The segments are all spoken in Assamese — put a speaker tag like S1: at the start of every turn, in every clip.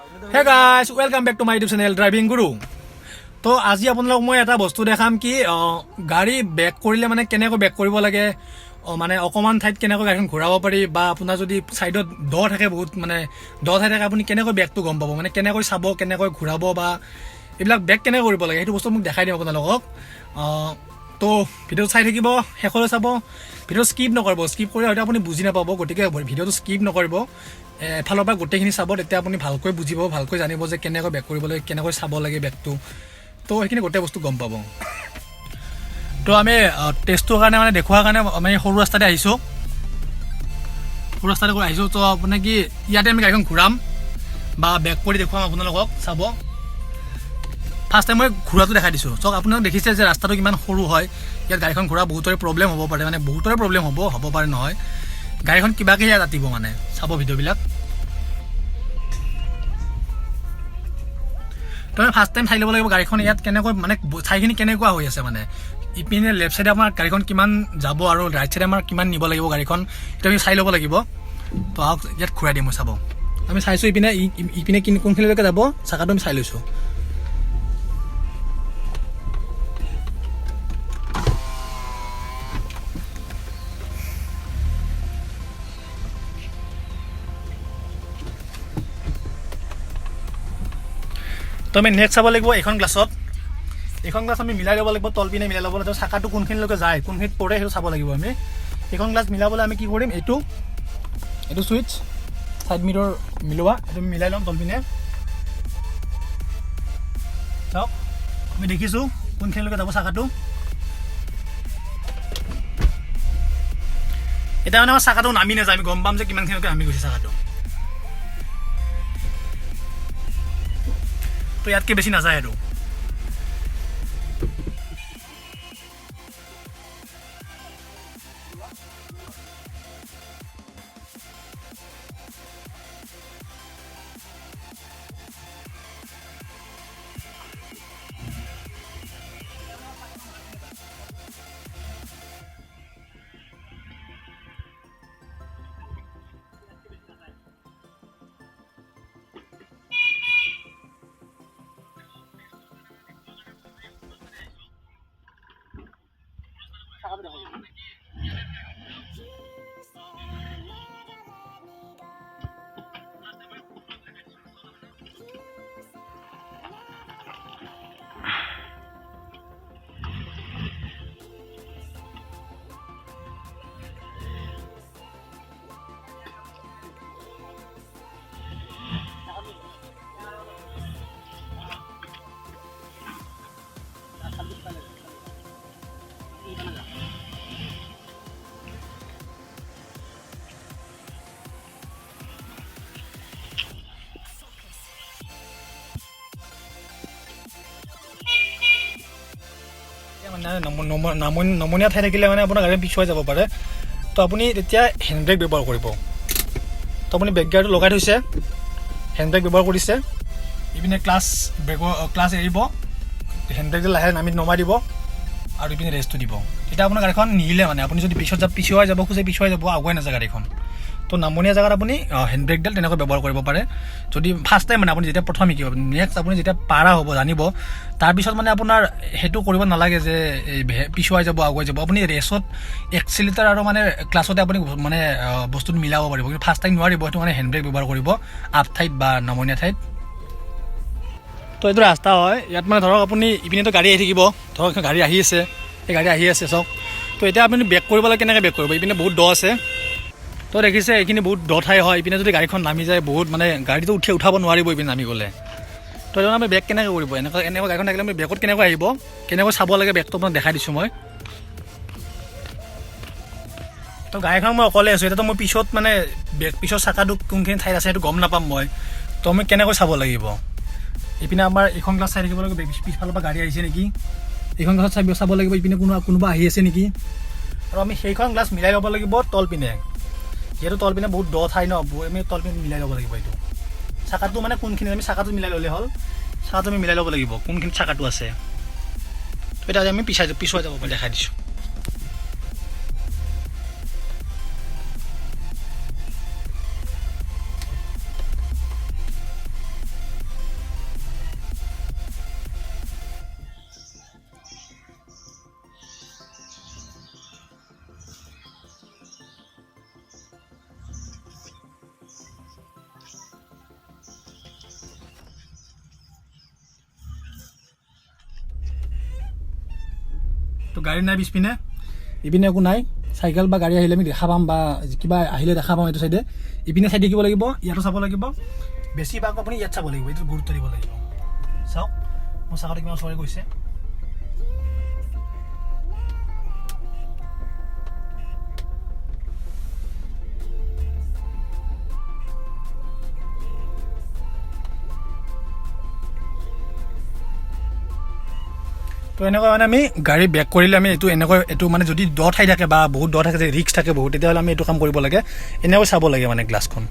S1: Hey guys, welcome back to my YouTube channel Driving Guru. তো আজি আপোনালোকক মই এটা বস্তু দেখাম কি গাড়ী বেক কৰিলে মানে কেনেকৈ বেক কৰিব লাগে মানে অকমান ঠাইত কেনেকৈ গাড়ীখন ঘূৰাব পাৰি বা আপোনাৰ যদি সাইডত দ থাকে বহুত মানে দ ঠাই থাকে আপুনি কেনেকৈ বেকটো গম পাব মানে কেনেকৈ চাব কেনেকৈ ঘূৰাব বা এইবিলাক বেক কেনেকৈ কৰিব লাগে সেইটো বস্তু মোক দেখাই দিম আপোনালোকক তো ভিডিঅ' চাই থাকিব শেষলৈ চাব ভিডিঅ' স্কিপ নকৰিব স্কিপ কৰি হয়তো আপুনি বুজি নাপাব গতিকে ভিডিঅ'টো স্কিপ নকৰিব এফালৰ পৰা গোটেইখিনি চাব তেতিয়া আপুনি ভালকৈ বুজিব ভালকৈ জানিব যে কেনেকৈ বেক কৰিব লাগে কেনেকৈ চাব লাগে বেকটো তো সেইখিনি গোটেই বস্তু গম পাব তো আমি টেষ্টটোৰ কাৰণে মানে দেখুৱাৰ কাৰণে আমি সৰু ৰাস্তাতে আহিছোঁ তো আপুনি কি ইয়াতে আমি গাড়ীখন ঘূৰাম বা বেক কৰি দেখুৱাম আপোনালোকক চাব ফাৰ্ষ্ট টাইম মই ঘূৰাটো দেখাই দিছোঁ চাওক আপোনালোকে দেখিছে যে ৰাস্তাটো কিমান সৰু হয় ইয়াত গাড়ীখন ঘূৰা বহুতৰে প্ৰব্লেম হ'ব পাৰে মানে বহুতৰে প্ৰব্লেম হ'ব পাৰে নহয় গাড়ীখন কিবাকৈ ইয়াত আতিব মানে চাব ভিডিঅ'বিলাক তো আমি ফাৰ্ষ্ট টাইম চাই ল'ব লাগিব গাড়ীখন ইয়াত কেনেকৈ মানে ঠাইখিনি কেনেকুৱা হৈ আছে মানে ইপিনে লেফ্ট চাইডে আমাৰ গাড়ীখন কিমান যাব আৰু ৰাইট চাইডে আমাৰ কিমান নিব লাগিব গাড়ীখন সেইটো আমি চাই ল'ব লাগিব তো আহক ইয়াত ঘূৰাই দিম মই চাব আমি চাইছোঁ ইপিনে কোনখিনিলৈকে যাব চাকাটো আমি চাই লৈছোঁ তো আমি নেক্সট চাব লাগিব এইখন গ্লাছ আমি মিলাই ল'ব লাগিব তলপিনে মিলাই ল'ব লাগিব চাকাটো কোনখিনিলৈকে যায় কোনখিনিত পৰে সেইটো চাব লাগিব আমি এইখন গ্লাছ মিলাবলৈ আমি কি কৰিম এইটো চুইচ ছাইড মিৰৰ মিলোৱা এইটো মিলাই ল'ম তলপিনে চাওক আমি দেখিছোঁ কোনখিনিলৈকে যাব চাকাটো এতিয়া মানে আমাৰ চাকাটো নামি নাযায় আমি গম পাম যে কিমানখিনিলৈকে নামি গৈছে চাকাটো তো ইয়াতকৈ বেছি নাযায় আৰু নমনীয়া ঠাই থাকিলে মানে আপোনাৰ গাড়ী পিছুৱাই যাব পাৰে তো আপুনি তেতিয়া হেণ্ড ব্ৰেক ব্যৱহাৰ কৰিব তো আপুনি বেক গিয়াৰটো লগাই থৈছে হেণ্ড ব্ৰেক ব্যৱহাৰ কৰিছে ইপিনে ক্লাছ এৰিব হেণ্ড ব্ৰেকটো লাহে নামি নমাই দিব আৰু ইপিনে ৰেষ্টটো দিব তেতিয়া আপোনাৰ গাড়ীখন নিহিলে মানে আপুনি যদি পিছুৱাই যাব খোজে পিছুৱাই যাব আগুৱাই নাযায় গাড়ীখন তো নামনীয়া জেগাত আপুনি হেণ্ড ব্ৰেকডাল তেনেকৈ ব্যৱহাৰ কৰিব পাৰে যদি ফাৰ্ষ্ট টাইম মানে আপুনি যেতিয়া প্ৰথম শিকিব নেক্সট আপুনি যেতিয়া পাৰা হ'ব জানিব তাৰপিছত মানে আপোনাৰ সেইটো কৰিব নালাগে যে পিছুৱাই যাব আগুৱাই যাব আপুনি ৰেচত এক্সিলেটাৰ আৰু মানে ক্লাছতে আপুনি মানে বস্তুটো মিলাব পাৰিব কিন্তু ফাৰ্ষ্ট টাইম নোৱাৰিব সেইটো মানে হেণ্ড ব্ৰেক ব্যৱহাৰ কৰিব আপ ঠাইত বা নামনীয়া ঠাইত তো এইটো ৰাস্তা হয় ইয়াত মানে ধৰক আপুনি ইপিনেতো গাড়ী আহি থাকিব ধৰক গাড়ী আহি আছে এই গাড়ী আহি আছে চাওক তো এতিয়া আপুনি বেক কৰিব লাগে কেনেকৈ বেক কৰিব ইপিনে বহুত দ আছে তো দেখিছে এইখিনি বহুত দ ঠাই হয় ইপিনে যদি গাড়ীখন নামি যায় বহুত মানে গাড়ীটো উঠাব নোৱাৰিব ইপিনে নামি গ'লে তো এইটো আমি বেক কেনেকৈ কৰিব এনেকুৱা গাড়ীখন থাকিলে আমি বেকত কেনেকৈ আহিব কেনেকৈ চাব লাগে বেকটো আপোনাক দেখাই দিছোঁ মই তো গাড়ীখন মই অকলে আছোঁ এতিয়াতো মই পিছত মানে পিছত চাকাটো কোনখিনি ঠাইত আছে সেইটো গম নাপাম মই তো আমি কেনেকৈ চাব লাগিব ইপিনে আমাৰ এইখন গ্লাছ চাই থাকিব লাগিব পিছফালৰ পৰা গাড়ী আহিছে নেকি এইখন গ্লাছত চাব লাগিব ইপিনে কোনোবা আহি আছে নেকি আৰু আমি সেইখন গ্লাছ মিলাই ল'ব লাগিব তলপিনে যিহেতু তলপিনে বহুত দ ঠাই ন আমি তলপিনে মিলাই ল'ব লাগিব এইটো চাকাটো মানে কোনখিনি আমি চাকাটো মিলাই ল'লে হ'ল চাকাটো আমি মিলাই ল'ব লাগিব কোনখিনি চাকাটো আছে এটা আমি পিছুৱাই যাব দেখাই দিছোঁ তো গাড়ী নাই পিছপিনে, ইপিনে একো নাই, চাইকেল বা গাড়ী আহিলে আমি দেখা পাম বা কিবা আহিলে দেখা পাম এইটো চাইডে। ইপিনে চাই দেখিব লাগিব, ইয়াতো চাব লাগিব, বেছিভাগ আপুনি ইয়াত চাব লাগিব, এইটো গুৰুত্ব দিব লাগিব। চাওক মোৰ চাকাটো কিমান ওচৰলৈ গৈছে। তো এনেকুৱা মানে আমি গাড়ী বেক কৰিলে আমি এইটো মানে যদি দ ঠাই থাকে বা বহুত দ থাকে, যে ৰিক্স থাকে বহুত, তেতিয়াহ'লে আমি এইটো কাম কৰিব লাগে, এনেকৈ চাব লাগে মানে গ্লাছখন।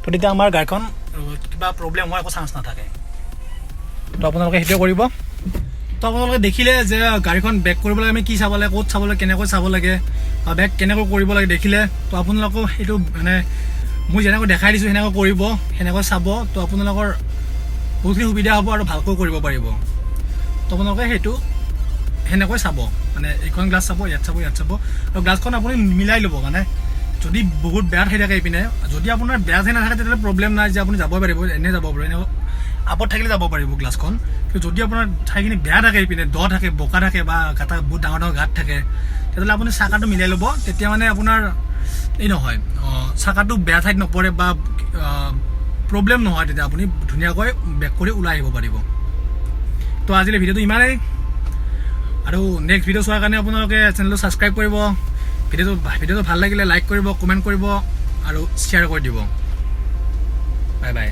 S1: তো তেতিয়া আমাৰ গাড়ীখন কিবা প্ৰব্লেম হোৱাৰ একো চান্স নাথাকে। তো আপোনালোকে সেইটোৱে কৰিব। তো আপোনালোকে দেখিলে যে গাড়ীখন বেক কৰিবলৈ আমি কি চাব লাগে, ক'ত চাব লাগে, কেনেকৈ চাব লাগে বা বেক কেনেকৈ কৰিব লাগে দেখিলে, তো আপোনালোকেও সেইটো মানে মই যেনেকৈ দেখাই দিছোঁ সেনেকৈ কৰিব, সেনেকৈ চাব। তো আপোনালোকৰ বহুতখিনি সুবিধা হ'ব আৰু ভালকৈ কৰিব পাৰিব। তো আপোনালোকে সেইটো সেনেকৈ চাব, মানে এইখন গ্লাছ চাব, ইয়াত চাব, ইয়াত চাব। আৰু গ্লাছখন আপুনি মিলাই ল'ব, মানে যদি বহুত বেয়া ঠাই থাকে এইপিনে, যদি আপোনাৰ বেয়া ঠাই নাথাকে তেতিয়াহ'লে প্ৰব্লেম নাই, যে আপুনি যাব পাৰিব, এনেই যাব পাৰিব, এনেকৈ আপত থাকিলে যাব পাৰিব গ্লাছখন। কিন্তু যদি আপোনাৰ ঠাইখিনি বেয়া থাকে, এইপিনে দ থাকে, বোকা থাকে বা গাঁত বহুত ডাঙৰ ডাঙৰ গাঁত থাকে, তেতিয়াহ'লে আপুনি চাকাটো মিলাই ল'ব। তেতিয়া মানে আপোনাৰ এই নহয়, চাকাটো বেয়া ঠাইত নপৰে বা প্ৰব্লেম নহয়, তেতিয়া আপুনি ধুনীয়াকৈ বেক কৰি ওলাই আহিব পাৰিব। তো আজিলৈ ভিডিঅ'টো ইমানেই, আৰু নেক্সট ভিডিঅ' চোৱাৰ কাৰণে আপোনালোকে চেনেলটো ছাবস্ক্ৰাইব কৰিব। ভিডিঅ'টো ভাল লাগিলে লাইক কৰিব, কমেণ্ট কৰিব আৰু শ্বেয়াৰ কৰি দিব। Bye bye.